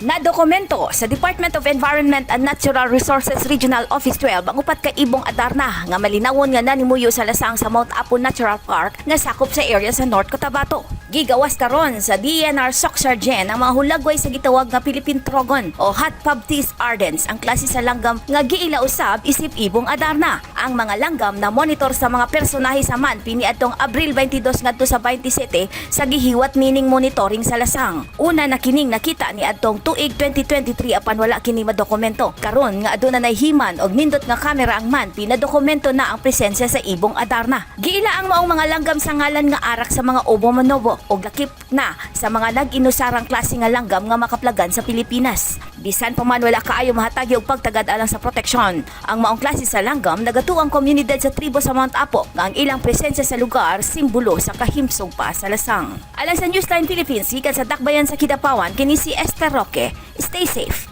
Na dokumento sa Department of Environment and Natural Resources Regional Office 12 ang upat ka ibong adarna nga malinawon nga nanimuyo sa lasang sa Mount Apo Natural Park nga sakop sa area sa North Cotabato. Gigawas karon sa DNR SOC Sergeant ang mga hulagway sa gitawag nga Philippine Trogon o Hot Baptist Ardens ang klase sa langgam nga giila usab isip ibong adarna. Ang mga langgam na monitor sa mga personahe sa man piniadtong Abril 22 ngadto sa 27 sa gihiwat nining monitoring sa lasang. Una na kining nakita ni adtong tuig 2023 apan wala kini madokumento. Karon nga aduna nay himan og nindot nga kamera ang man pinadokumento na ang presensya sa ibong adarna. Giila ang maong mga langgam sa ngalan nga arak sa mga obo monobo og lakip na sa mga nag-inusarang klase nga langgam nga makaplagan sa Pilipinas. Bisan pa man wala kaayo mahatagi og pagtagad alang sa proteksyon. Ang maong klase sa langgam nagatuang komunidad sa tribo sa Mount Apo nga ang ilang presensya sa lugar simbolo sa kahimsog pa sa lasang. Alang sa Newsline Philippines, gikan sa Dakbayan sa Kidapawan, kini si Esther Roque. Stay safe.